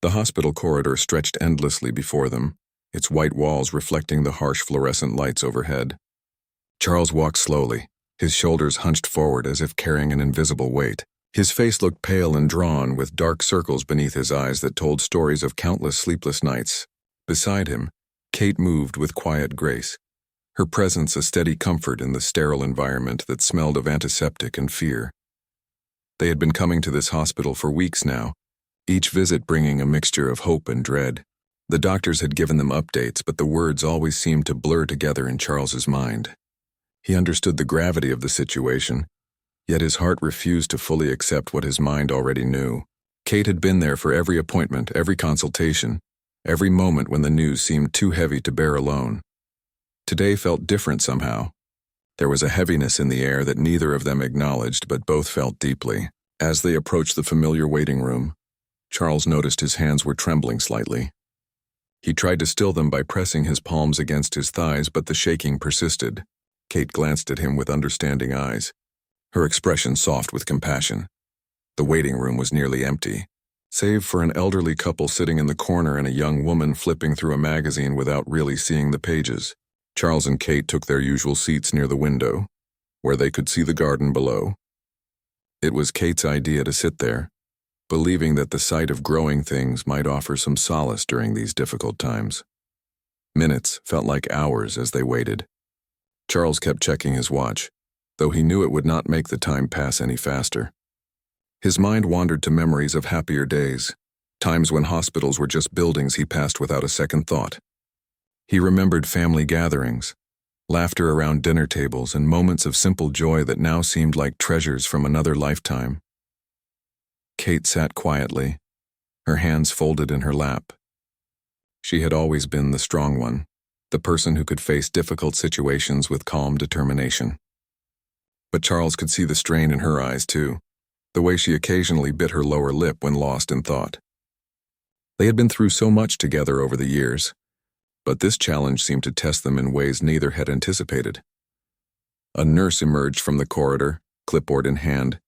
The hospital corridor stretched endlessly before them, its white walls reflecting the harsh fluorescent lights overhead. Charles walked slowly, his shoulders hunched forward as if carrying an invisible weight. His face looked pale and drawn, with dark circles beneath his eyes that told stories of countless sleepless nights. Beside him, Kate moved with quiet grace, her presence a steady comfort in the sterile environment that smelled of antiseptic and fear. They had been coming to this hospital for weeks now, each visit bringing a mixture of hope and dread. The doctors had given them updates, but the words always seemed to blur together in Charles's mind. He understood the gravity of the situation, yet his heart refused to fully accept what his mind already knew. Kate had been there for every appointment, every consultation, every moment when the news seemed too heavy to bear alone. Today felt different somehow. There was a heaviness in the air that neither of them acknowledged, but both felt deeply. As they approached the familiar waiting room, Charles noticed his hands were trembling slightly. He tried to still them by pressing his palms against his thighs, but the shaking persisted. Kate glanced at him with understanding eyes, her expression soft with compassion. The waiting room was nearly empty, save for an elderly couple sitting in the corner and a young woman flipping through a magazine without really seeing the pages. Charles and Kate took their usual seats near the window, where they could see the garden below. It was Kate's idea to sit there, believing that the sight of growing things might offer some solace during these difficult times. Minutes felt like hours as they waited. Charles kept checking his watch, though he knew it would not make the time pass any faster. His mind wandered to memories of happier days, times when hospitals were just buildings he passed without a second thought. He remembered family gatherings, laughter around dinner tables, and moments of simple joy that now seemed like treasures from another lifetime. Kate sat quietly, her hands folded in her lap. She had always been the strong one, the person who could face difficult situations with calm determination. But Charles could see the strain in her eyes too, the way she occasionally bit her lower lip when lost in thought. They had been through so much together over the years, but this challenge seemed to test them in ways neither had anticipated. A nurse emerged from the corridor, clipboard in hand,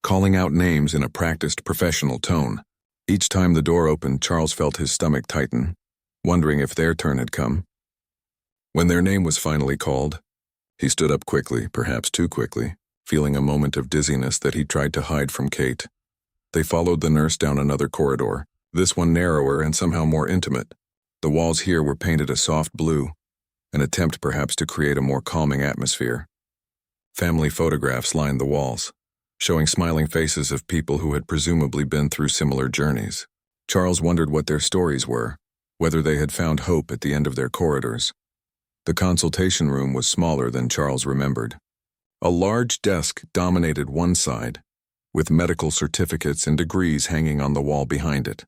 calling out names in a practiced professional tone. Each time the door opened, Charles felt his stomach tighten, wondering if their turn had come. When their name was finally called, he stood up quickly, perhaps too quickly, feeling a moment of dizziness that he tried to hide from Kate. They followed the nurse down another corridor, this one narrower and somehow more intimate. The walls here were painted a soft blue, an attempt perhaps to create a more calming atmosphere. Family photographs lined the walls, showing smiling faces of people who had presumably been through similar journeys. Charles wondered what their stories were, whether they had found hope at the end of their corridors. The consultation room was smaller than Charles remembered. A large desk dominated one side, with medical certificates and degrees hanging on the wall behind it.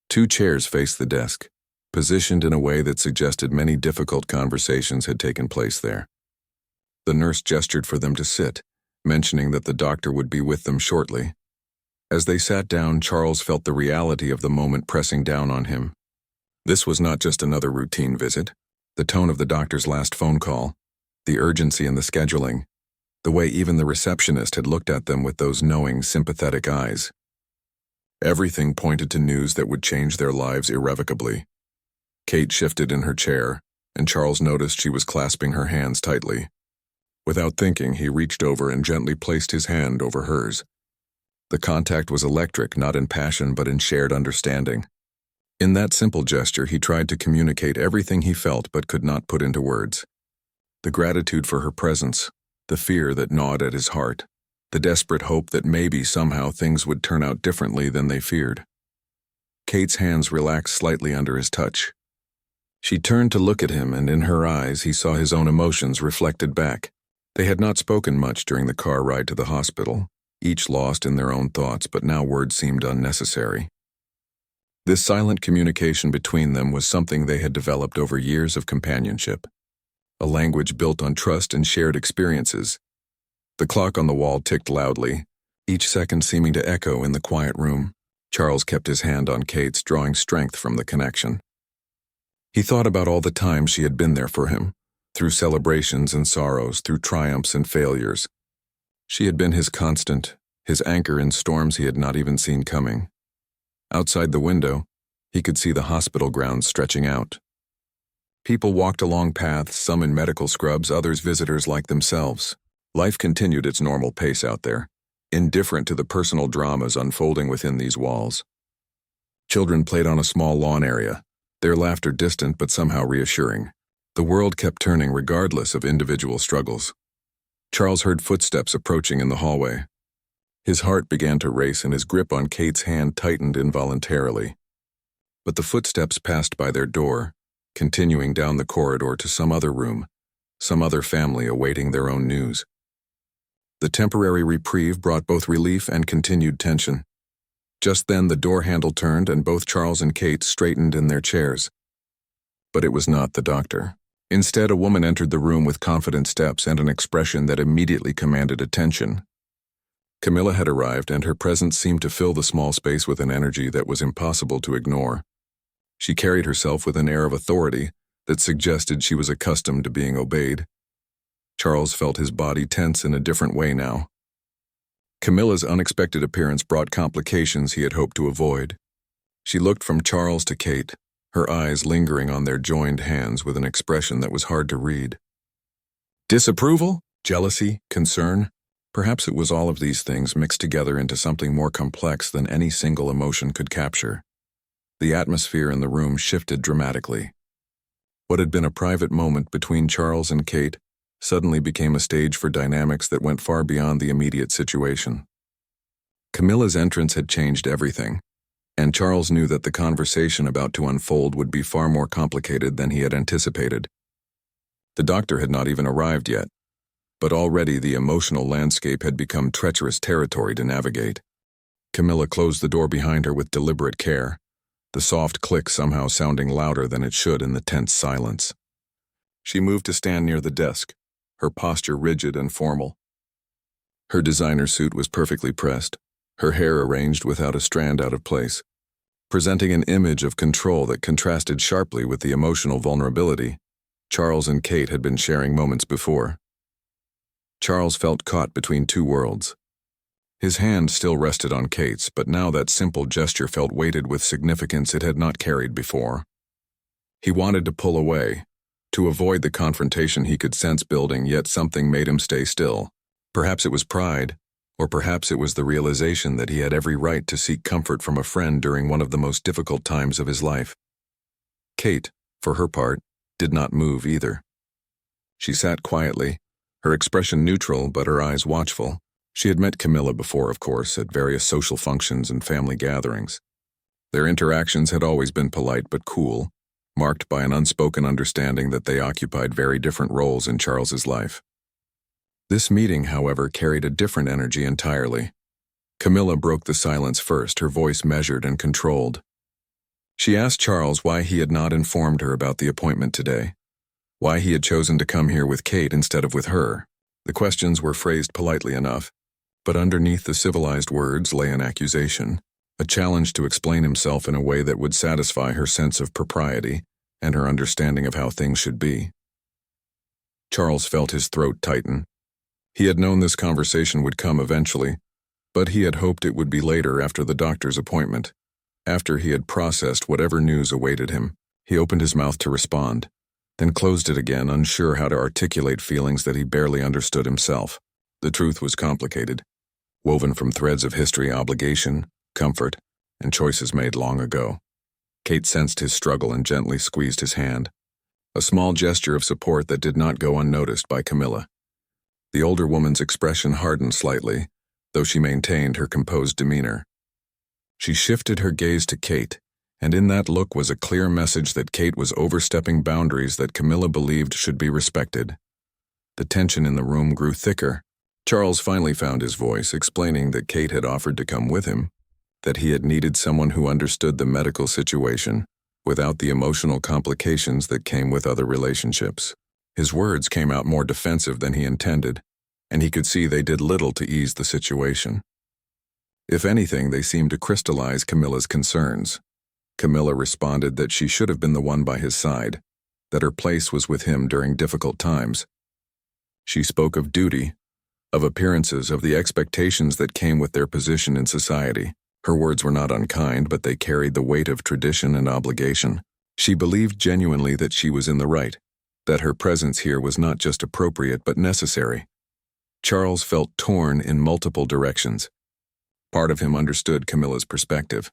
2 chairs faced the desk, positioned in a way that suggested many difficult conversations had taken place there. The nurse gestured for them to sit, mentioning that the doctor would be with them shortly. As they sat down, Charles felt the reality of the moment pressing down on him. This was not just another routine visit. The tone of the doctor's last phone call, the urgency in the scheduling, the way even the receptionist had looked at them with those knowing, sympathetic eyes. Everything pointed to news that would change their lives irrevocably. Kate shifted in her chair, and Charles noticed she was clasping her hands tightly. Without thinking, he reached over and gently placed his hand over hers. The contact was electric, not in passion but in shared understanding. In that simple gesture, he tried to communicate everything he felt but could not put into words. The gratitude for her presence, the fear that gnawed at his heart, the desperate hope that maybe somehow things would turn out differently than they feared. Kate's hands relaxed slightly under his touch. She turned to look at him, and in her eyes he saw his own emotions reflected back. They had not spoken much during the car ride to the hospital, each lost in their own thoughts, but now words seemed unnecessary. This silent communication between them was something they had developed over years of companionship, a language built on trust and shared experiences. The clock on the wall ticked loudly, each second seeming to echo in the quiet room. Charles kept his hand on Kate's, drawing strength from the connection. He thought about all the times she had been there for him, through celebrations and sorrows, through triumphs and failures. She had been his constant, his anchor in storms he had not even seen coming. Outside the window, he could see the hospital grounds stretching out. People walked along paths, some in medical scrubs, others visitors like themselves. Life continued its normal pace out there, indifferent to the personal dramas unfolding within these walls. Children played on a small lawn area, their laughter distant but somehow reassuring. The world kept turning regardless of individual struggles. Charles heard footsteps approaching in the hallway. His heart began to race and his grip on Kate's hand tightened involuntarily. But the footsteps passed by their door, continuing down the corridor to some other room, some other family awaiting their own news. The temporary reprieve brought both relief and continued tension. Just then the door handle turned and both Charles and Kate straightened in their chairs. But it was not the doctor. Instead, a woman entered the room with confident steps and an expression that immediately commanded attention. Camilla had arrived, and her presence seemed to fill the small space with an energy that was impossible to ignore. She carried herself with an air of authority that suggested she was accustomed to being obeyed. Charles felt his body tense in a different way now. Camilla's unexpected appearance brought complications he had hoped to avoid. She looked from Charles to Kate, her eyes lingering on their joined hands with an expression that was hard to read. Disapproval? Jealousy? Concern? Perhaps it was all of these things mixed together into something more complex than any single emotion could capture. The atmosphere in the room shifted dramatically. What had been a private moment between Charles and Kate suddenly became a stage for dynamics that went far beyond the immediate situation. Camilla's entrance had changed everything, and Charles knew that the conversation about to unfold would be far more complicated than he had anticipated. The doctor had not even arrived yet, but already the emotional landscape had become treacherous territory to navigate. Camilla closed the door behind her with deliberate care, the soft click somehow sounding louder than it should in the tense silence. She moved to stand near the desk, her posture rigid and formal. Her designer suit was perfectly pressed, her hair arranged without a strand out of place, presenting an image of control that contrasted sharply with the emotional vulnerability Charles and Kate had been sharing moments before. Charles felt caught between two worlds. His hand still rested on Kate's, but now that simple gesture felt weighted with significance it had not carried before. He wanted to pull away, to avoid the confrontation he could sense building, yet something made him stay still. Perhaps it was pride, or perhaps it was the realization that he had every right to seek comfort from a friend during one of the most difficult times of his life. Kate, for her part, did not move either. She sat quietly, her expression neutral but her eyes watchful. She had met Camilla before, of course, at various social functions and family gatherings. Their interactions had always been polite but cool, marked by an unspoken understanding that they occupied very different roles in Charles's life. This meeting, however, carried a different energy entirely. Camilla broke the silence first, her voice measured and controlled. She asked Charles why he had not informed her about the appointment today, why he had chosen to come here with Kate instead of with her. The questions were phrased politely enough, but underneath the civilized words lay an accusation, a challenge to explain himself in a way that would satisfy her sense of propriety and her understanding of how things should be. Charles felt his throat tighten. He had known this conversation would come eventually, but he had hoped it would be later after the doctor's appointment. After he had processed whatever news awaited him, he opened his mouth to respond, then closed it again, unsure how to articulate feelings that he barely understood himself. The truth was complicated, woven from threads of history, obligation, comfort, and choices made long ago. Kate sensed his struggle and gently squeezed his hand, a small gesture of support that did not go unnoticed by Camilla. The older woman's expression hardened slightly, though she maintained her composed demeanor. She shifted her gaze to Kate, and in that look was a clear message that Kate was overstepping boundaries that Camilla believed should be respected. The tension in the room grew thicker. Charles finally found his voice, explaining that Kate had offered to come with him, that he had needed someone who understood the medical situation without the emotional complications that came with other relationships. His words came out more defensive than he intended, and he could see they did little to ease the situation. If anything, they seemed to crystallize Camilla's concerns. Camilla responded that she should have been the one by his side, that her place was with him during difficult times. She spoke of duty, of appearances, of the expectations that came with their position in society. Her words were not unkind, but they carried the weight of tradition and obligation. She believed genuinely that she was in the right, that her presence here was not just appropriate but necessary. Charles felt torn in multiple directions. Part of him understood Camilla's perspective.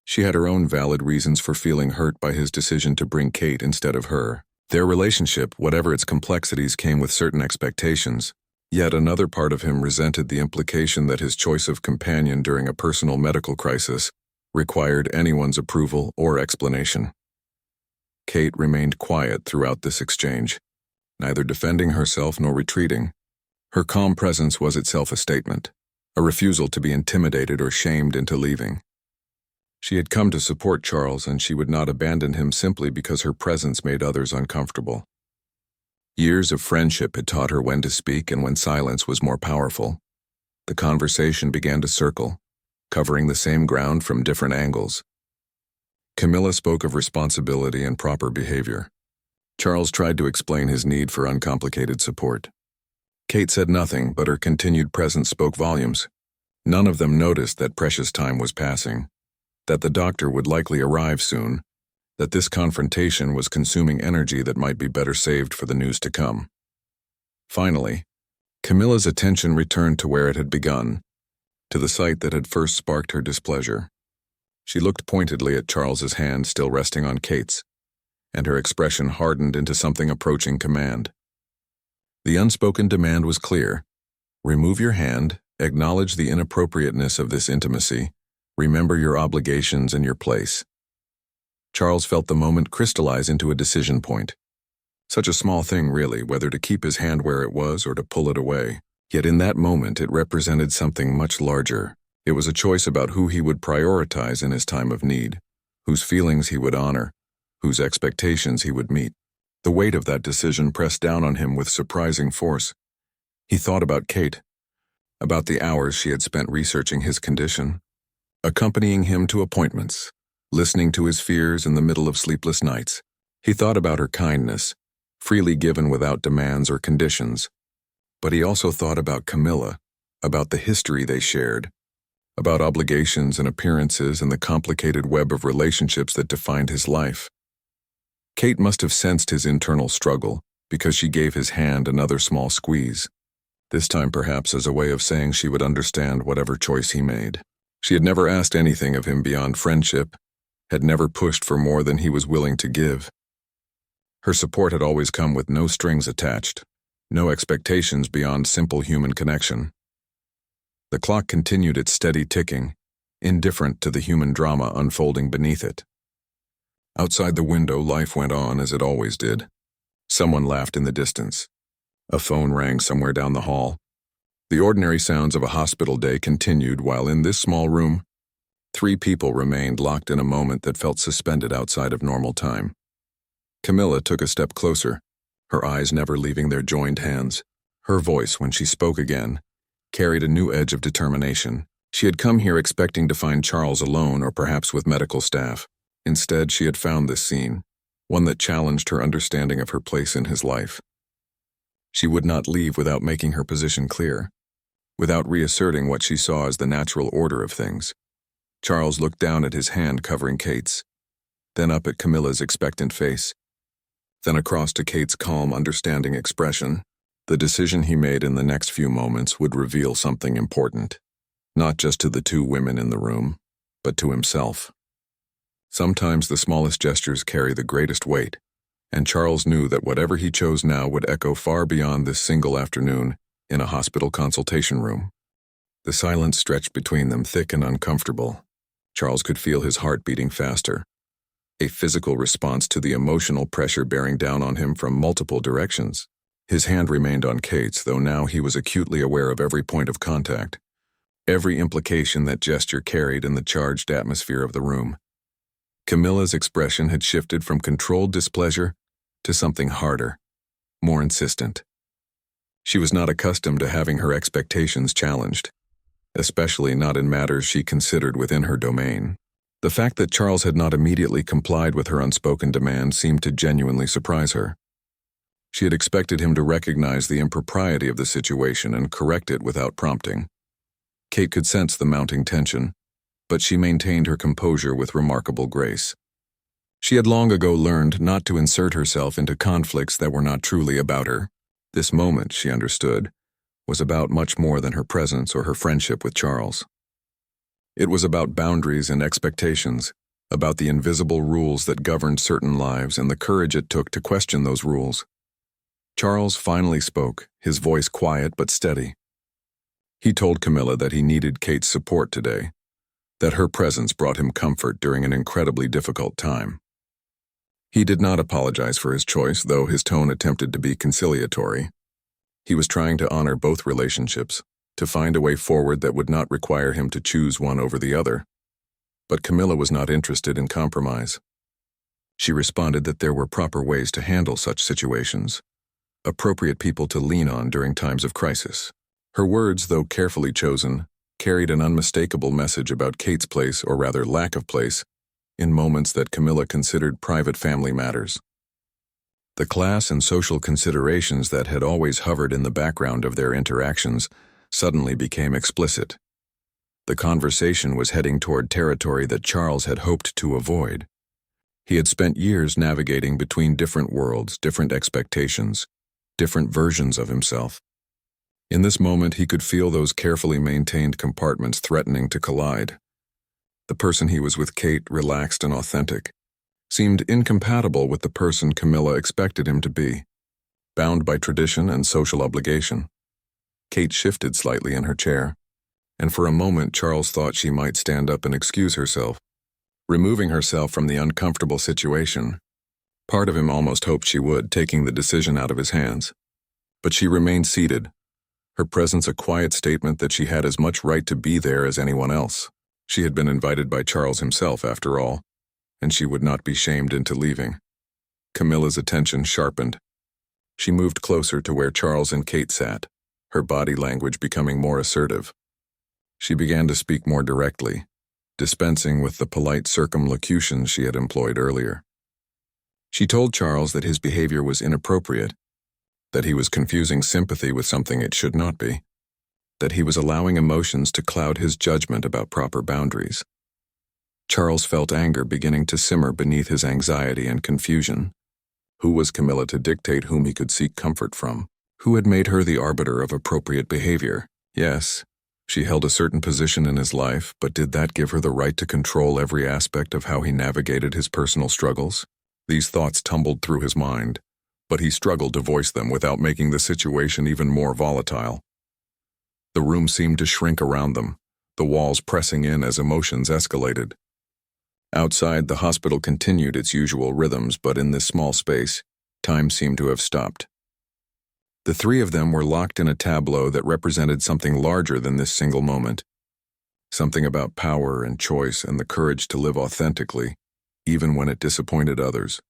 She had her own valid reasons for feeling hurt by his decision to bring Kate instead of her. Their relationship, whatever its complexities, came with certain expectations. Yet another part of him resented the implication that his choice of companion during a personal medical crisis required anyone's approval or explanation. Kate remained quiet throughout this exchange, neither defending herself nor retreating. Her calm presence was itself a statement, a refusal to be intimidated or shamed into leaving. She had come to support Charles, and she would not abandon him simply because her presence made others uncomfortable. Years of friendship had taught her when to speak and when silence was more powerful. The conversation began to circle, covering the same ground from different angles. Camilla spoke of responsibility and proper behavior. Charles tried to explain his need for uncomplicated support. Kate said nothing, but her continued presence spoke volumes. None of them noticed that precious time was passing, that the doctor would likely arrive soon, that this confrontation was consuming energy that might be better saved for the news to come. Finally, Camilla's attention returned to where it had begun, to the sight that had first sparked her displeasure. She looked pointedly at Charles's hand still resting on Kate's, and her expression hardened into something approaching command. The unspoken demand was clear. Remove your hand, acknowledge the inappropriateness of this intimacy, remember your obligations and your place. Charles felt the moment crystallize into a decision point. Such a small thing, really, whether to keep his hand where it was or to pull it away. Yet in that moment it represented something much larger. It was a choice about who he would prioritize in his time of need, whose feelings he would honor, whose expectations he would meet. The weight of that decision pressed down on him with surprising force. He thought about Kate, about the hours she had spent researching his condition, accompanying him to appointments, listening to his fears in the middle of sleepless nights. He thought about her kindness, freely given without demands or conditions. But he also thought about Camilla, about the history they shared, about obligations and appearances and the complicated web of relationships that defined his life. Kate must have sensed his internal struggle because she gave his hand another small squeeze, this time perhaps as a way of saying she would understand whatever choice he made. She had never asked anything of him beyond friendship, had never pushed for more than he was willing to give. Her support had always come with no strings attached, no expectations beyond simple human connection. The clock continued its steady ticking, indifferent to the human drama unfolding beneath it. Outside the window, life went on as it always did. Someone laughed in the distance. A phone rang somewhere down the hall. The ordinary sounds of a hospital day continued while in this small room, 3 people remained locked in a moment that felt suspended outside of normal time. Camilla took a step closer, her eyes never leaving their joined hands. Her voice, when she spoke again, carried a new edge of determination. She had come here expecting to find Charles alone or perhaps with medical staff. Instead, she had found this scene, one that challenged her understanding of her place in his life. She would not leave without making her position clear, without reasserting what she saw as the natural order of things. Charles looked down at his hand covering Kate's, then up at Camilla's expectant face, then across to Kate's calm, understanding expression. The decision he made in the next few moments would reveal something important, not just to the 2 women in the room, but to himself. Sometimes the smallest gestures carry the greatest weight, and Charles knew that whatever he chose now would echo far beyond this single afternoon in a hospital consultation room. The silence stretched between them, thick and uncomfortable. Charles could feel his heart beating faster, a physical response to the emotional pressure bearing down on him from multiple directions. His hand remained on Kate's, though now he was acutely aware of every point of contact, every implication that gesture carried in the charged atmosphere of the room. Camilla's expression had shifted from controlled displeasure to something harder, more insistent. She was not accustomed to having her expectations challenged, especially not in matters she considered within her domain. The fact that Charles had not immediately complied with her unspoken demand seemed to genuinely surprise her. She had expected him to recognize the impropriety of the situation and correct it without prompting. Kate could sense the mounting tension, but she maintained her composure with remarkable grace. She had long ago learned not to insert herself into conflicts that were not truly about her. This moment, she understood, was about much more than her presence or her friendship with Charles. It was about boundaries and expectations, about the invisible rules that governed certain lives and the courage it took to question those rules. Charles finally spoke, his voice quiet but steady. He told Camilla that he needed Kate's support today, that her presence brought him comfort during an incredibly difficult time. He did not apologize for his choice, though his tone attempted to be conciliatory. He was trying to honor both relationships, to find a way forward that would not require him to choose one over the other. But Camilla was not interested in compromise. She responded that there were proper ways to handle such situations, appropriate people to lean on during times of crisis. Her words, though carefully chosen, carried an unmistakable message about Kate's place, or rather lack of place, in moments that Camilla considered private family matters. The class and social considerations that had always hovered in the background of their interactions suddenly became explicit. The conversation was heading toward territory that Charles had hoped to avoid. He had spent years navigating between different worlds, different expectations, different versions of himself. In this moment, he could feel those carefully maintained compartments threatening to collide. The person he was with, Kate, relaxed and authentic, seemed incompatible with the person Camilla expected him to be, bound by tradition and social obligation. Kate shifted slightly in her chair, and for a moment Charles thought she might stand up and excuse herself, removing herself from the uncomfortable situation. Part of him almost hoped she would, taking the decision out of his hands. But she remained seated, her presence a quiet statement that she had as much right to be there as anyone else. She had been invited by Charles himself, after all, and she would not be shamed into leaving. Camilla's attention sharpened. She moved closer to where Charles and Kate sat, her body language becoming more assertive. She began to speak more directly, dispensing with the polite circumlocutions she had employed earlier. She told Charles that his behavior was inappropriate, that he was confusing sympathy with something it should not be, that he was allowing emotions to cloud his judgment about proper boundaries. Charles felt anger beginning to simmer beneath his anxiety and confusion. Who was Camilla to dictate whom he could seek comfort from? Who had made her the arbiter of appropriate behavior? Yes, she held a certain position in his life, but did that give her the right to control every aspect of how he navigated his personal struggles? These thoughts tumbled through his mind, but he struggled to voice them without making the situation even more volatile. The room seemed to shrink around them, the walls pressing in as emotions escalated. Outside, the hospital continued its usual rhythms, but in this small space, time seemed to have stopped. The three of them were locked in a tableau that represented something larger than this single moment. Something about power and choice and the courage to live authentically, even when it disappointed others.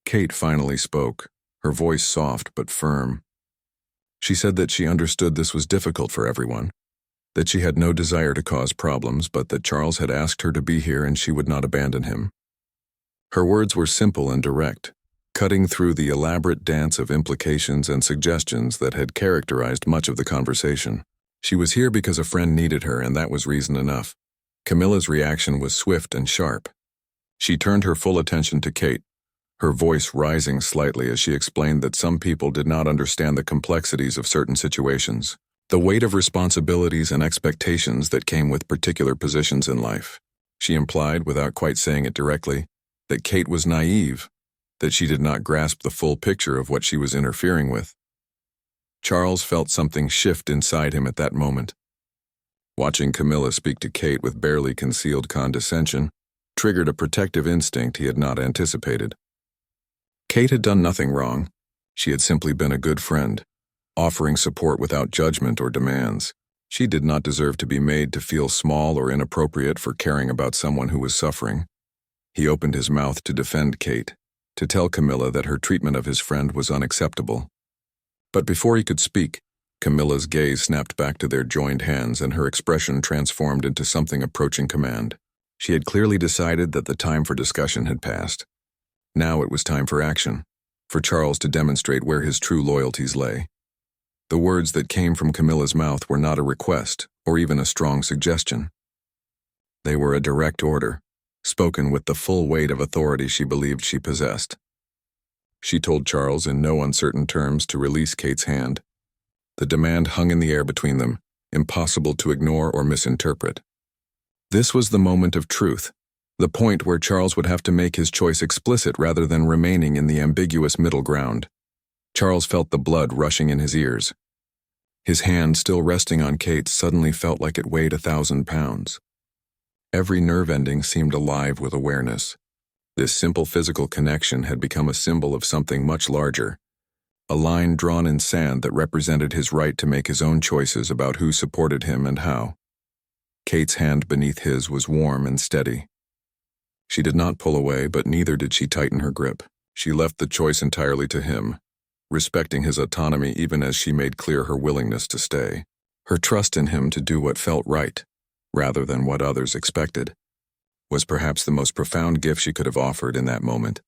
Kate finally spoke, her voice soft but firm. She said that she understood this was difficult for everyone, that she had no desire to cause problems, but that Charles had asked her to be here and she would not abandon him. Her words were simple and direct, cutting through the elaborate dance of implications and suggestions that had characterized much of the conversation. She was here because a friend needed her, and that was reason enough. Camilla's reaction was swift and sharp. She turned her full attention to Kate, her voice rising slightly as she explained that some people did not understand the complexities of certain situations, the weight of responsibilities and expectations that came with particular positions in life. She implied, without quite saying it directly, that Kate was naive, that she did not grasp the full picture of what she was interfering with. Charles felt something shift inside him at that moment. Watching Camilla speak to Kate with barely concealed condescension triggered a protective instinct he had not anticipated. Kate had done nothing wrong. She had simply been a good friend, offering support without judgment or demands. She did not deserve to be made to feel small or inappropriate for caring about someone who was suffering. He opened his mouth to defend Kate, to tell Camilla that her treatment of his friend was unacceptable. But before he could speak, Camilla's gaze snapped back to their joined hands and her expression transformed into something approaching command. She had clearly decided that the time for discussion had passed. Now it was time for action, for Charles to demonstrate where his true loyalties lay. The words that came from Camilla's mouth were not a request or even a strong suggestion. They were a direct order, spoken with the full weight of authority she believed she possessed. She told Charles in no uncertain terms to release Kate's hand. The demand hung in the air between them, impossible to ignore or misinterpret. This was the moment of truth, the point where Charles would have to make his choice explicit rather than remaining in the ambiguous middle ground. Charles felt the blood rushing in his ears. His hand, still resting on Kate's, suddenly felt like it weighed 1,000 pounds. Every nerve ending seemed alive with awareness. This simple physical connection had become a symbol of something much larger, a line drawn in sand that represented his right to make his own choices about who supported him and how. Kate's hand beneath his was warm and steady. She did not pull away, but neither did she tighten her grip. She left the choice entirely to him, respecting his autonomy even as she made clear her willingness to stay. Her trust in him to do what felt right, rather than what others expected, was perhaps the most profound gift she could have offered in that moment.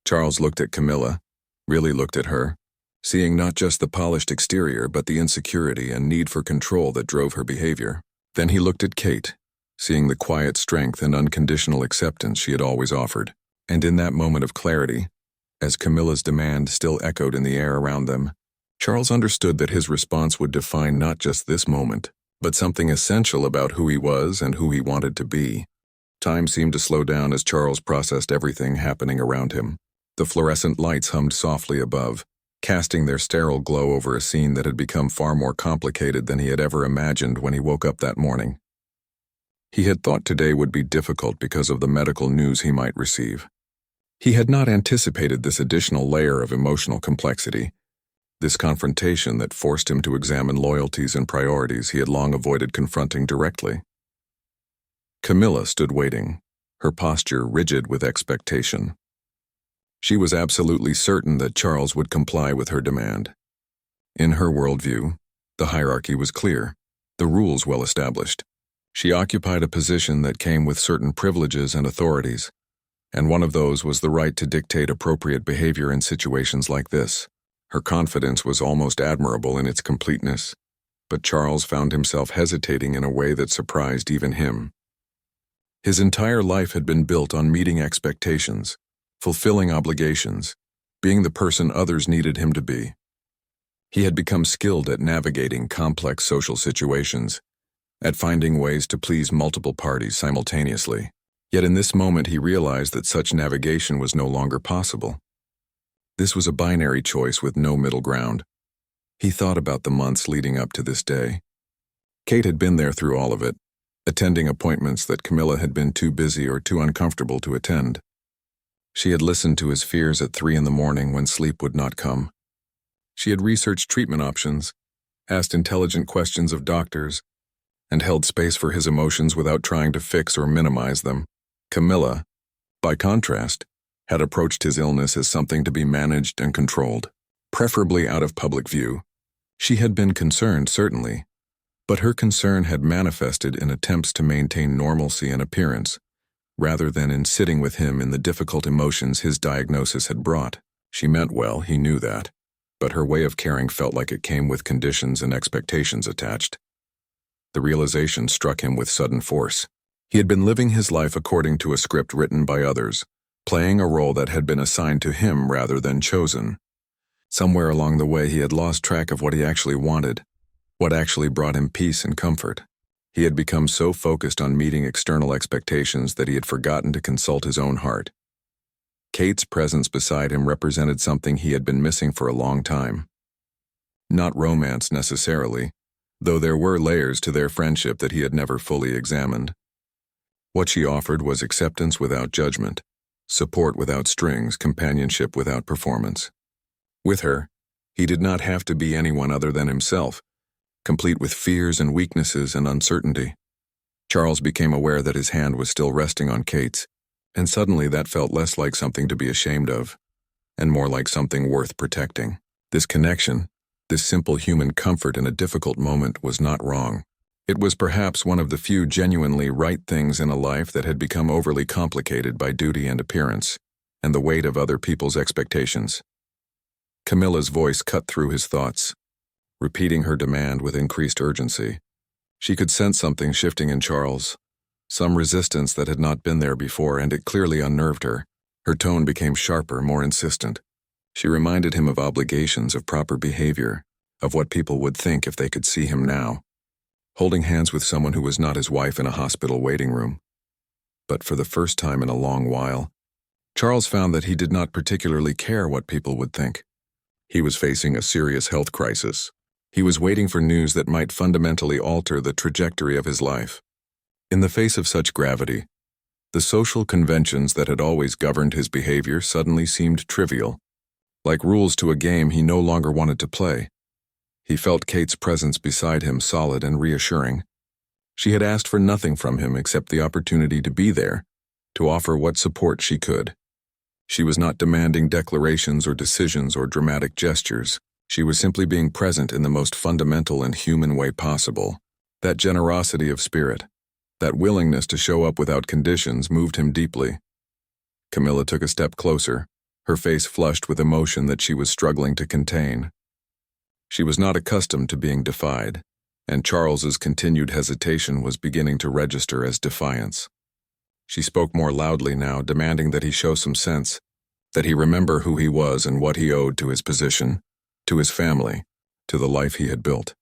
Charles looked at Camilla, really looked at her, seeing not just the polished exterior but the insecurity and need for control that drove her behavior. Then he looked at Kate, seeing the quiet strength and unconditional acceptance she had always offered. And in that moment of clarity, as Camilla's demand still echoed in the air around them, Charles understood that his response would define not just this moment, but something essential about who he was and who he wanted to be. Time seemed to slow down as Charles processed everything happening around him. The fluorescent lights hummed softly above, casting their sterile glow over a scene that had become far more complicated than he had ever imagined when he woke up that morning. He had thought today would be difficult because of the medical news he might receive. He had not anticipated this additional layer of emotional complexity, this confrontation that forced him to examine loyalties and priorities he had long avoided confronting directly. Camilla stood waiting, her posture rigid with expectation. She was absolutely certain that Charles would comply with her demand. In her worldview, the hierarchy was clear, the rules well established. She occupied a position that came with certain privileges and authorities, and one of those was the right to dictate appropriate behavior in situations like this. Her confidence was almost admirable in its completeness, but Charles found himself hesitating in a way that surprised even him. His entire life had been built on meeting expectations, fulfilling obligations, being the person others needed him to be. He had become skilled at navigating complex social situations, at finding ways to please multiple parties simultaneously. Yet in this moment he realized that such navigation was no longer possible. This was a binary choice with no middle ground. He thought about the months leading up to this day. Kate had been there through all of it, attending appointments that Camilla had been too busy or too uncomfortable to attend. She had listened to his fears at 3 a.m. when sleep would not come. She had researched treatment options, asked intelligent questions of doctors, and held space for his emotions without trying to fix or minimize them. Camilla, by contrast, had approached his illness as something to be managed and controlled, preferably out of public view. She had been concerned, certainly, but her concern had manifested in attempts to maintain normalcy and appearance, rather than in sitting with him in the difficult emotions his diagnosis had brought. She meant well, he knew that, but her way of caring felt like it came with conditions and expectations attached. The realization struck him with sudden force. He had been living his life according to a script written by others, playing a role that had been assigned to him rather than chosen. Somewhere along the way he had lost track of what he actually wanted, what actually brought him peace and comfort. He had become so focused on meeting external expectations that he had forgotten to consult his own heart. Kate's presence beside him represented something he had been missing for a long time. Not romance necessarily, though there were layers to their friendship that he had never fully examined. What she offered was acceptance without judgment, support without strings, companionship without performance. With her, he did not have to be anyone other than himself, complete with fears and weaknesses and uncertainty. Charles became aware that his hand was still resting on Kate's, and suddenly that felt less like something to be ashamed of, and more like something worth protecting. This connection, this simple human comfort in a difficult moment, was not wrong. It was perhaps one of the few genuinely right things in a life that had become overly complicated by duty and appearance, and the weight of other people's expectations. Camilla's voice cut through his thoughts, repeating her demand with increased urgency. She could sense something shifting in Charles, some resistance that had not been there before, and it clearly unnerved her. Her tone became sharper, more insistent. She reminded him of obligations, of proper behavior, of what people would think if they could see him now, holding hands with someone who was not his wife in a hospital waiting room. But for the first time in a long while, Charles found that he did not particularly care what people would think. He was facing a serious health crisis. He was waiting for news that might fundamentally alter the trajectory of his life. In the face of such gravity, the social conventions that had always governed his behavior suddenly seemed trivial, like rules to a game he no longer wanted to play. He felt Kate's presence beside him solid and reassuring. She had asked for nothing from him except the opportunity to be there, to offer what support she could. She was not demanding declarations or decisions or dramatic gestures. She was simply being present in the most fundamental and human way possible. That generosity of spirit, that willingness to show up without conditions, moved him deeply. Camilla took a step closer, her face flushed with emotion that she was struggling to contain. She was not accustomed to being defied, and Charles's continued hesitation was beginning to register as defiance. She spoke more loudly now, demanding that he show some sense, that he remember who he was and what he owed to his position, to his family, to the life he had built.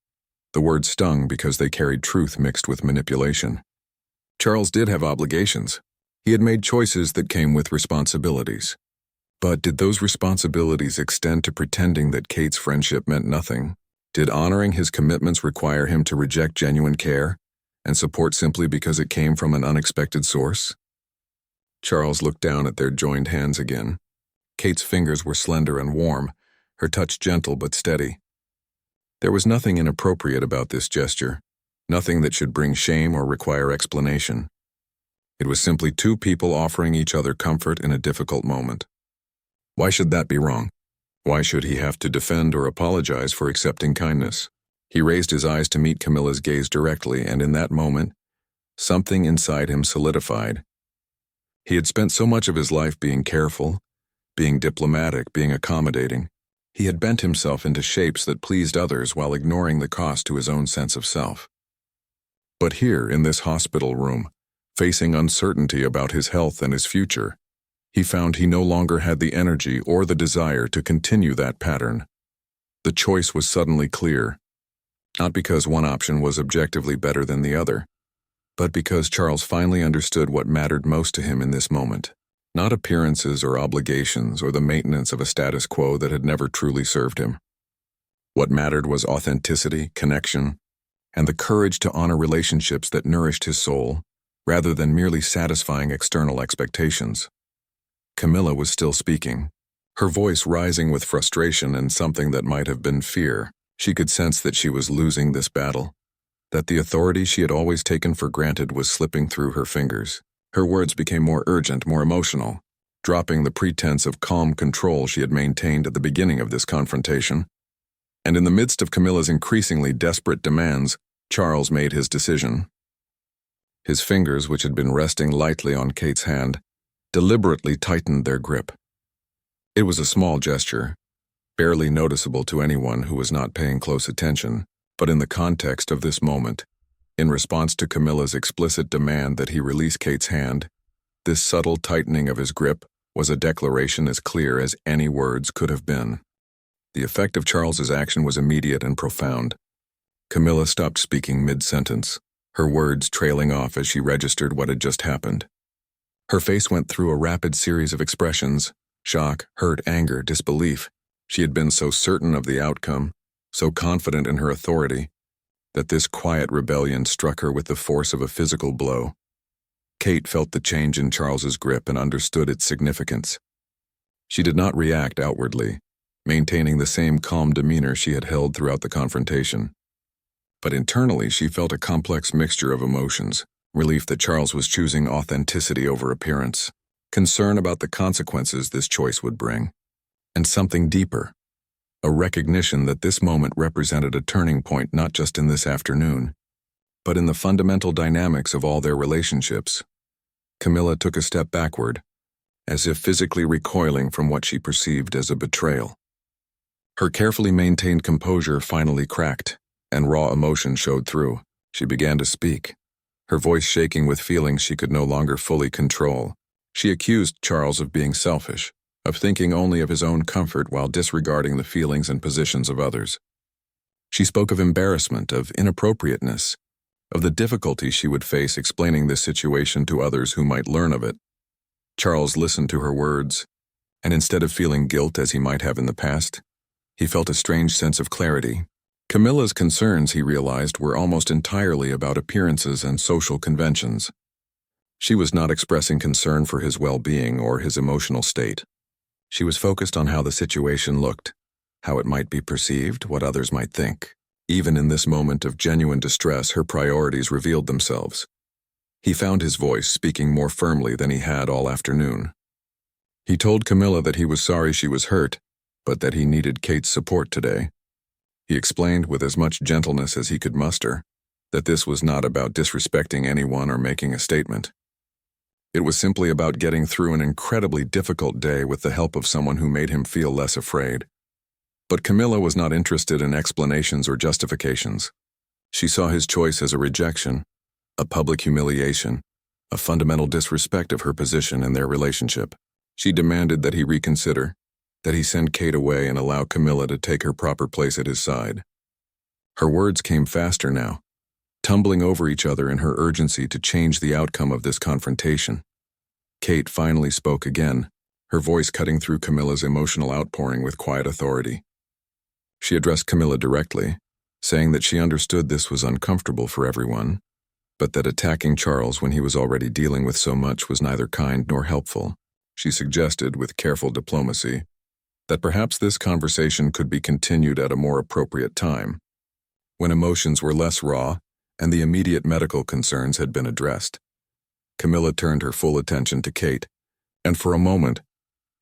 The words stung because they carried truth mixed with manipulation. Charles did have obligations. He had made choices that came with responsibilities. But did those responsibilities extend to pretending that Kate's friendship meant nothing? Did honoring his commitments require him to reject genuine care and support simply because it came from an unexpected source? Charles looked down at their joined hands again. Kate's fingers were slender and warm, her touch gentle but steady. There was nothing inappropriate about this gesture, nothing that should bring shame or require explanation. It was simply two people offering each other comfort in a difficult moment. Why should that be wrong? Why should he have to defend or apologize for accepting kindness? He raised his eyes to meet Camilla's gaze directly, and in that moment, something inside him solidified. He had spent so much of his life being careful, being diplomatic, being accommodating. He had bent himself into shapes that pleased others while ignoring the cost to his own sense of self. But here, in this hospital room, facing uncertainty about his health and his future, he found he no longer had the energy or the desire to continue that pattern. The choice was suddenly clear, not because one option was objectively better than the other, but because Charles finally understood what mattered most to him in this moment. Not appearances or obligations or the maintenance of a status quo that had never truly served him. What mattered was authenticity, connection, and the courage to honor relationships that nourished his soul, rather than merely satisfying external expectations. Camilla was still speaking, her voice rising with frustration and something that might have been fear. She could sense that she was losing this battle, that the authority she had always taken for granted was slipping through her fingers. Her words became more urgent, more emotional, dropping the pretense of calm control she had maintained at the beginning of this confrontation. And in the midst of Camilla's increasingly desperate demands, Charles made his decision. His fingers, which had been resting lightly on Kate's hand, deliberately tightened their grip. It was a small gesture, barely noticeable to anyone who was not paying close attention, but in the context of this moment, in response to Camilla's explicit demand that he release Kate's hand, this subtle tightening of his grip was a declaration as clear as any words could have been. The effect of Charles's action was immediate and profound. Camilla stopped speaking mid-sentence, her words trailing off as she registered what had just happened. Her face went through a rapid series of expressions: shock, hurt, anger, disbelief. She had been so certain of the outcome, so confident in her authority, that this quiet rebellion struck her with the force of a physical blow. Kate felt the change in Charles's grip and understood its significance. She did not react outwardly, maintaining the same calm demeanor she had held throughout the confrontation. But internally she felt a complex mixture of emotions: relief that Charles was choosing authenticity over appearance, concern about the consequences this choice would bring, and something deeper, a recognition that this moment represented a turning point not just in this afternoon, but in the fundamental dynamics of all their relationships. Camilla took a step backward, as if physically recoiling from what she perceived as a betrayal. Her carefully maintained composure finally cracked, and raw emotion showed through. She began to speak, her voice shaking with feelings she could no longer fully control. She accused Charles of being selfish, of thinking only of his own comfort while disregarding the feelings and positions of others. She spoke of embarrassment, of inappropriateness, of the difficulty she would face explaining this situation to others who might learn of it. Charles listened to her words, and instead of feeling guilt as he might have in the past, he felt a strange sense of clarity. Camilla's concerns, he realized, were almost entirely about appearances and social conventions. She was not expressing concern for his well-being or his emotional state. She was focused on how the situation looked, how it might be perceived, what others might think. Even in this moment of genuine distress, her priorities revealed themselves. He found his voice speaking more firmly than he had all afternoon. He told Camilla that he was sorry she was hurt, but that he needed Kate's support today. He explained with as much gentleness as he could muster that this was not about disrespecting anyone or making a statement. It was simply about getting through an incredibly difficult day with the help of someone who made him feel less afraid. But Camilla was not interested in explanations or justifications. She saw his choice as a rejection, a public humiliation, a fundamental disrespect of her position in their relationship. She demanded that he reconsider, that he send Kate away and allow Camilla to take her proper place at his side. Her words came faster now, tumbling over each other in her urgency to change the outcome of this confrontation. Kate finally spoke again, her voice cutting through Camilla's emotional outpouring with quiet authority. She addressed Camilla directly, saying that she understood this was uncomfortable for everyone, but that attacking Charles when he was already dealing with so much was neither kind nor helpful. She suggested, with careful diplomacy, that perhaps this conversation could be continued at a more appropriate time, when emotions were less raw and the immediate medical concerns had been addressed. Camilla turned her full attention to Kate, and for a moment,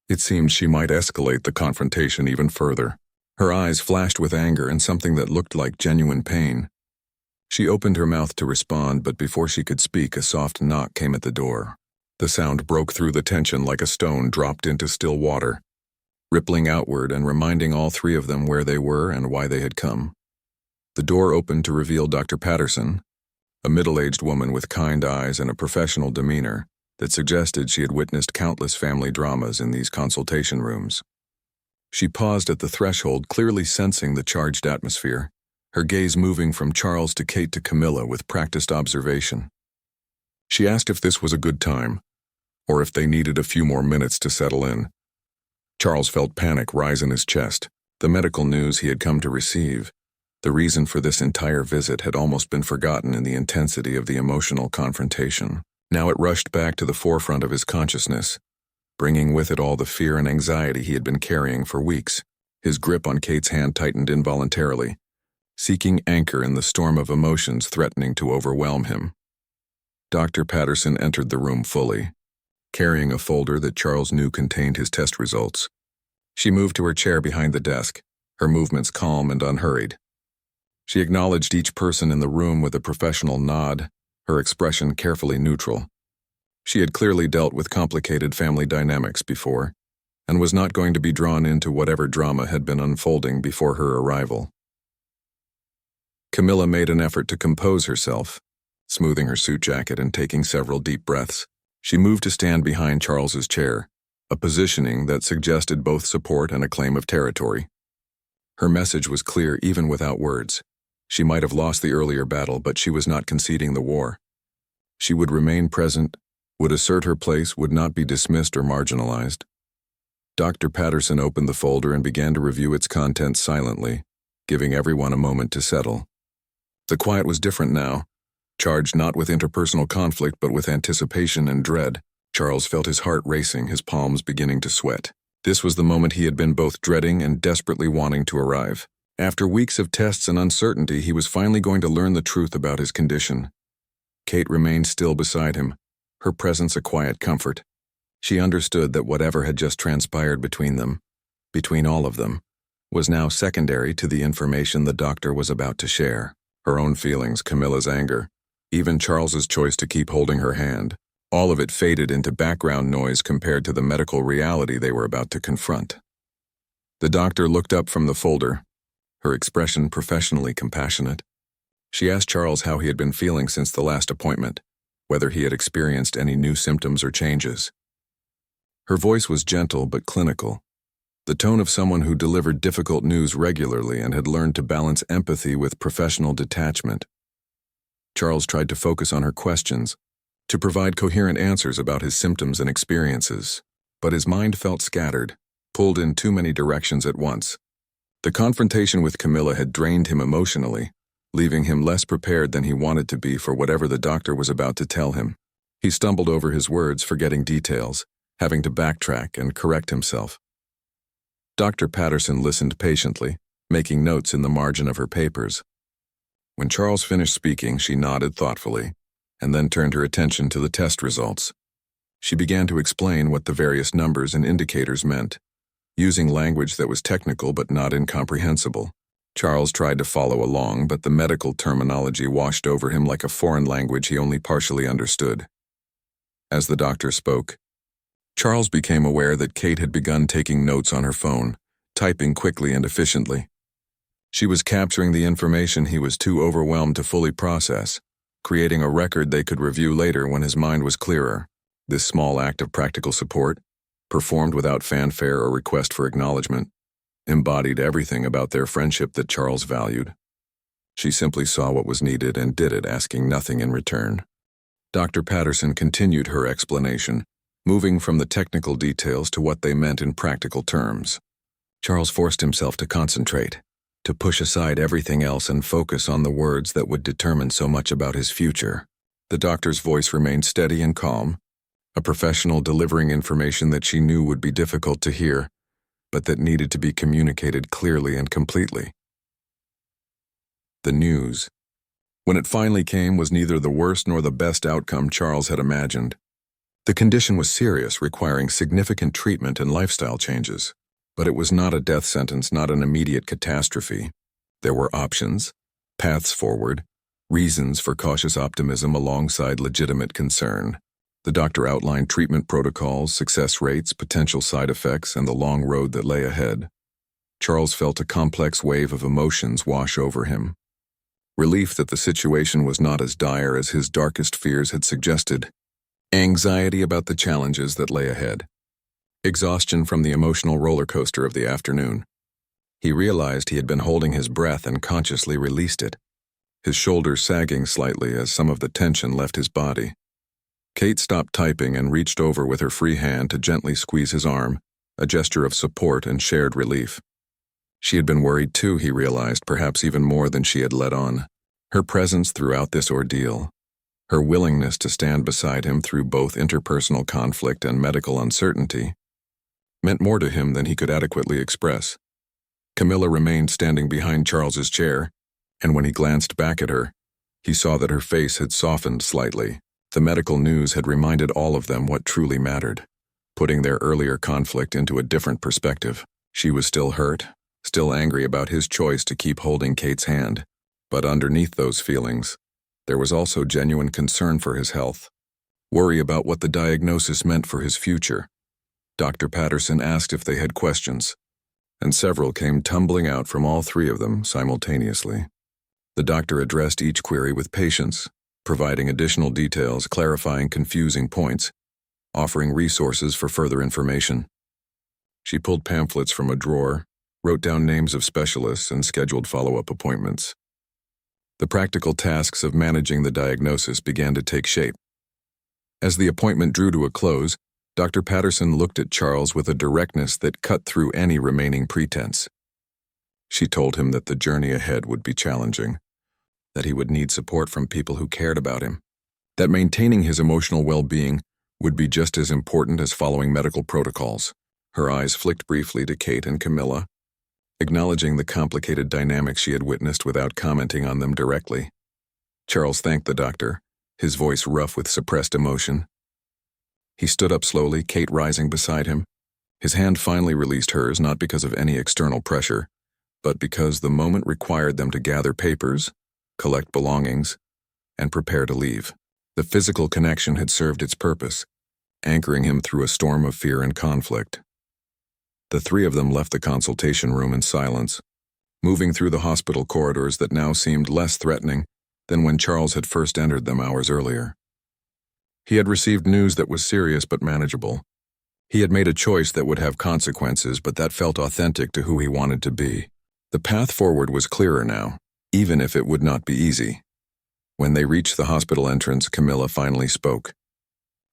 it seemed she might escalate the confrontation even further. Her eyes flashed with anger and something that looked like genuine pain. She opened her mouth to respond, but before she could speak, a soft knock came at the door. The sound broke through the tension like a stone dropped into still water, rippling outward and reminding all three of them where they were and why they had come. The door opened to reveal Dr. Patterson, a middle-aged woman with kind eyes and a professional demeanor that suggested she had witnessed countless family dramas in these consultation rooms. She paused at the threshold, clearly sensing the charged atmosphere, her gaze moving from Charles to Kate to Camilla with practiced observation. She asked if this was a good time, or if they needed a few more minutes to settle in. Charles felt panic rise in his chest. The medical news he had come to receive, the reason for this entire visit, had almost been forgotten in the intensity of the emotional confrontation. Now it rushed back to the forefront of his consciousness, bringing with it all the fear and anxiety he had been carrying for weeks. His grip on Kate's hand tightened involuntarily, seeking anchor in the storm of emotions threatening to overwhelm him. Dr. Patterson entered the room fully, carrying a folder that Charles knew contained his test results. She moved to her chair behind the desk, her movements calm and unhurried. She acknowledged each person in the room with a professional nod, her expression carefully neutral. She had clearly dealt with complicated family dynamics before, and was not going to be drawn into whatever drama had been unfolding before her arrival. Camilla made an effort to compose herself, smoothing her suit jacket and taking several deep breaths. She moved to stand behind Charles's chair, a positioning that suggested both support and a claim of territory. Her message was clear even without words. She might have lost the earlier battle, but she was not conceding the war. She would remain present, would assert her place, would not be dismissed or marginalized. Dr. Patterson opened the folder and began to review its contents silently, giving everyone a moment to settle. The quiet was different now, charged not with interpersonal conflict but with anticipation and dread. Charles felt his heart racing, his palms beginning to sweat. This was the moment he had been both dreading and desperately wanting to arrive. After weeks of tests and uncertainty, he was finally going to learn the truth about his condition. Kate remained still beside him, her presence a quiet comfort. She understood that whatever had just transpired between them, between all of them, was now secondary to the information the doctor was about to share. Her own feelings, Camilla's anger, even Charles's choice to keep holding her hand, all of it faded into background noise compared to the medical reality they were about to confront. The doctor looked up from the folder, her expression professionally compassionate. She asked Charles how he had been feeling since the last appointment. whether he had experienced any new symptoms or changes. Her voice was gentle but clinical, the tone of someone who delivered difficult news regularly and had learned to balance empathy with professional detachment. Charles tried to focus on her questions, to provide coherent answers about his symptoms and experiences, but his mind felt scattered, pulled in too many directions at once. The confrontation with Camilla had drained him emotionally, leaving him less prepared than he wanted to be for whatever the doctor was about to tell him. He stumbled over his words, forgetting details, having to backtrack and correct himself. Dr. Patterson listened patiently, making notes in the margin of her papers. When Charles finished speaking, she nodded thoughtfully, and then turned her attention to the test results. She began to explain what the various numbers and indicators meant, using language that was technical but not incomprehensible. Charles tried to follow along, but the medical terminology washed over him like a foreign language he only partially understood. As the doctor spoke, Charles became aware that Kate had begun taking notes on her phone, typing quickly and efficiently. She was capturing the information he was too overwhelmed to fully process, creating a record they could review later when his mind was clearer. This small act of practical support, performed without fanfare or request for acknowledgement, embodied everything about their friendship that Charles valued. She simply saw what was needed and did it, asking nothing in return. Dr. Patterson continued her explanation, moving from the technical details to what they meant in practical terms. Charles forced himself to concentrate, to push aside everything else and focus on the words that would determine so much about his future. The doctor's voice remained steady and calm, a professional delivering information that she knew would be difficult to hear, but that needed to be communicated clearly and completely. The news, when it finally came, was neither the worst nor the best outcome Charles had imagined. The condition was serious, requiring significant treatment and lifestyle changes. But it was not a death sentence, not an immediate catastrophe. There were options, paths forward, reasons for cautious optimism alongside legitimate concern. The doctor outlined treatment protocols, success rates, potential side effects, and the long road that lay ahead. Charles felt a complex wave of emotions wash over him. Relief that the situation was not as dire as his darkest fears had suggested. Anxiety about the challenges that lay ahead. Exhaustion from the emotional roller coaster of the afternoon. He realized he had been holding his breath and consciously released it, his shoulders sagging slightly as some of the tension left his body. Kate stopped typing and reached over with her free hand to gently squeeze his arm, a gesture of support and shared relief. She had been worried too, he realized, perhaps even more than she had let on. Her presence throughout this ordeal, her willingness to stand beside him through both interpersonal conflict and medical uncertainty, meant more to him than he could adequately express. Camilla remained standing behind Charles's chair, and when he glanced back at her, he saw that her face had softened slightly. The medical news had reminded all of them what truly mattered, putting their earlier conflict into a different perspective. She was still hurt, still angry about his choice to keep holding Kate's hand, but underneath those feelings, there was also genuine concern for his health, worry about what the diagnosis meant for his future. Dr. Patterson asked if they had questions, and several came tumbling out from all three of them simultaneously. The doctor addressed each query with patience, providing additional details, clarifying confusing points, offering resources for further information. She pulled pamphlets from a drawer, wrote down names of specialists, and scheduled follow-up appointments. The practical tasks of managing the diagnosis began to take shape. As the appointment drew to a close, Dr. Patterson looked at Charles with a directness that cut through any remaining pretense. She told him that the journey ahead would be challenging, that he would need support from people who cared about him, that maintaining his emotional well-being would be just as important as following medical protocols. Her eyes flicked briefly to Kate and Camilla, acknowledging the complicated dynamics she had witnessed without commenting on them directly. Charles thanked the doctor, his voice rough with suppressed emotion. He stood up slowly, Kate rising beside him. His hand finally released hers, not because of any external pressure, but because the moment required them to gather papers, collect belongings, and prepare to leave. The physical connection had served its purpose, anchoring him through a storm of fear and conflict. The three of them left the consultation room in silence, moving through the hospital corridors that now seemed less threatening than when Charles had first entered them hours earlier. He had received news that was serious but manageable. He had made a choice that would have consequences, but that felt authentic to who he wanted to be. The path forward was clearer now, even if it would not be easy. When they reached the hospital entrance, Camilla finally spoke.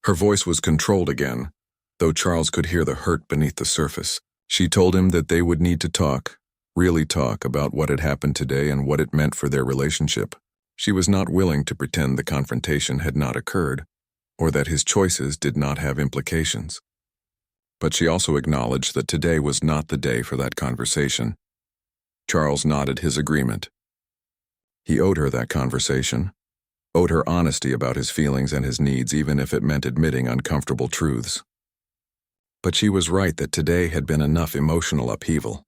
Her voice was controlled again, though Charles could hear the hurt beneath the surface. She told him that they would need to talk, really talk about what had happened today and what it meant for their relationship. She was not willing to pretend the confrontation had not occurred, or that his choices did not have implications. But she also acknowledged that today was not the day for that conversation. Charles nodded his agreement. He owed her that conversation, owed her honesty about his feelings and his needs, even if it meant admitting uncomfortable truths. But she was right that today had been enough emotional upheaval.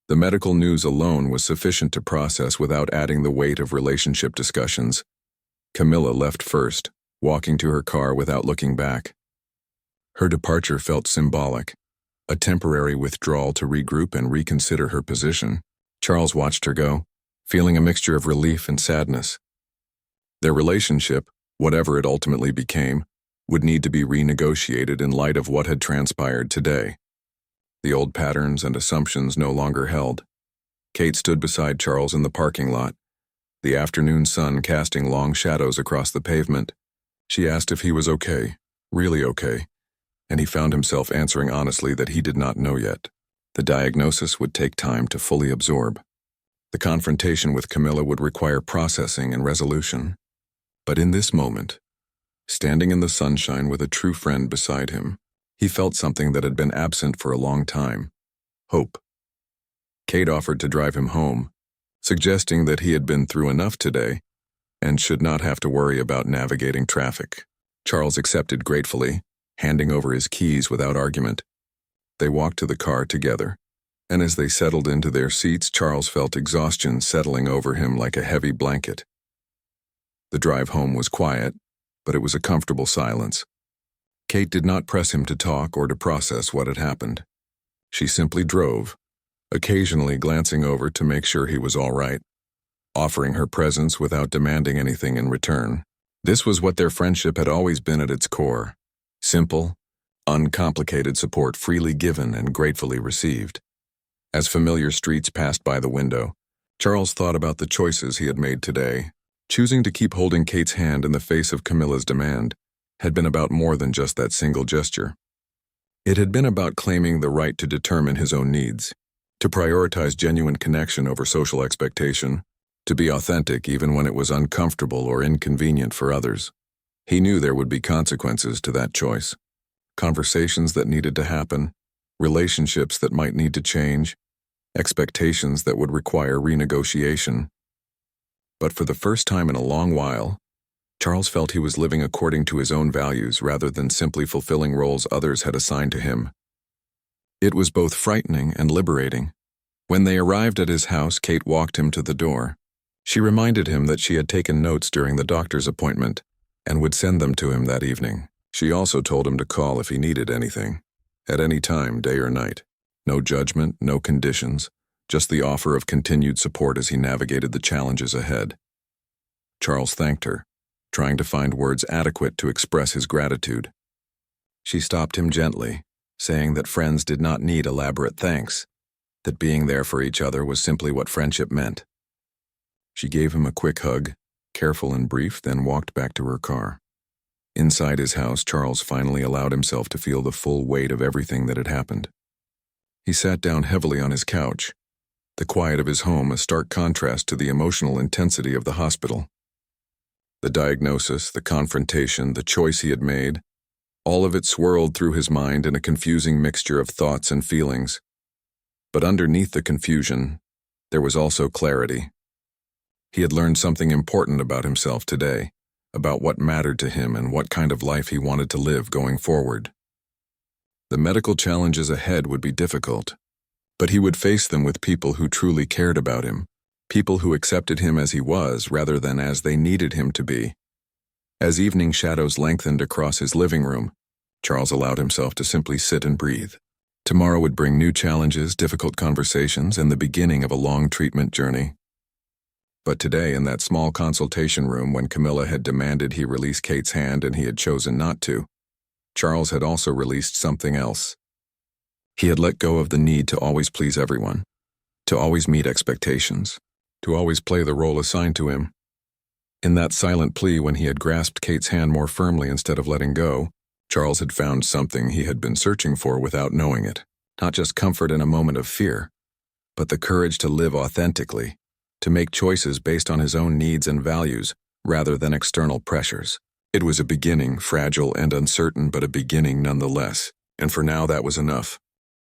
The medical news alone was sufficient to process without adding the weight of relationship discussions. Camilla left first, walking to her car without looking back. Her departure felt symbolic, a temporary withdrawal to regroup and reconsider her position. Charles watched her go, feeling a mixture of relief and sadness. Their relationship, whatever it ultimately became, would need to be renegotiated in light of what had transpired today. The old patterns and assumptions no longer held. Kate stood beside Charles in the parking lot, the afternoon sun casting long shadows across the pavement. She asked if he was okay, really okay, and he found himself answering honestly that he did not know yet. The diagnosis would take time to fully absorb. The confrontation with Camilla would require processing and resolution. But in this moment, standing in the sunshine with a true friend beside him, he felt something that had been absent for a long time: hope. Kate offered to drive him home, suggesting that he had been through enough today and should not have to worry about navigating traffic. Charles accepted gratefully, handing over his keys without argument. They walked to the car together, and as they settled into their seats, Charles felt exhaustion settling over him like a heavy blanket. The drive home was quiet, but it was a comfortable silence. Kate did not press him to talk or to process what had happened. She simply drove, occasionally glancing over to make sure he was all right, offering her presence without demanding anything in return. This was what their friendship had always been at its core: simple, uncomplicated support freely given and gratefully received. As familiar streets passed by the window, Charles thought about the choices he had made today. Choosing to keep holding Kate's hand in the face of Camilla's demand had been about more than just that single gesture. It had been about claiming the right to determine his own needs, to prioritize genuine connection over social expectation, to be authentic even when it was uncomfortable or inconvenient for others. He knew there would be consequences to that choice. Conversations that needed to happen, relationships that might need to change, expectations that would require renegotiation. But for the first time in a long while, Charles felt he was living according to his own values rather than simply fulfilling roles others had assigned to him. It was both frightening and liberating. When they arrived at his house, Kate walked him to the door. She reminded him that she had taken notes during the doctor's appointment and would send them to him that evening. She also told him to call if he needed anything, at any time, day or night. No judgment, no conditions, just the offer of continued support as he navigated the challenges ahead. Charles thanked her, trying to find words adequate to express his gratitude. She stopped him gently, saying that friends did not need elaborate thanks, that being there for each other was simply what friendship meant. She gave him a quick hug, careful and brief, then walked back to her car. Inside his house, Charles finally allowed himself to feel the full weight of everything that had happened. He sat down heavily on his couch, the quiet of his home a stark contrast to the emotional intensity of the hospital. The diagnosis, the confrontation, the choice he had made, all of it swirled through his mind in a confusing mixture of thoughts and feelings. But underneath the confusion, there was also clarity. He had learned something important about himself today, about what mattered to him and what kind of life he wanted to live going forward. The medical challenges ahead would be difficult, but he would face them with people who truly cared about him, people who accepted him as he was rather than as they needed him to be. As evening shadows lengthened across his living room, Charles allowed himself to simply sit and breathe. Tomorrow would bring new challenges, difficult conversations, and the beginning of a long treatment journey. But today, in that small consultation room when Camilla had demanded he release Kate's hand and he had chosen not to, Charles had also released something else. He had let go of the need to always please everyone, to always meet expectations, to always play the role assigned to him. In that silent plea when he had grasped Kate's hand more firmly instead of letting go, Charles had found something he had been searching for without knowing it. Not just comfort in a moment of fear, but the courage to live authentically, to make choices based on his own needs and values rather than external pressures. It was a beginning, fragile and uncertain, but a beginning nonetheless, and for now that was enough.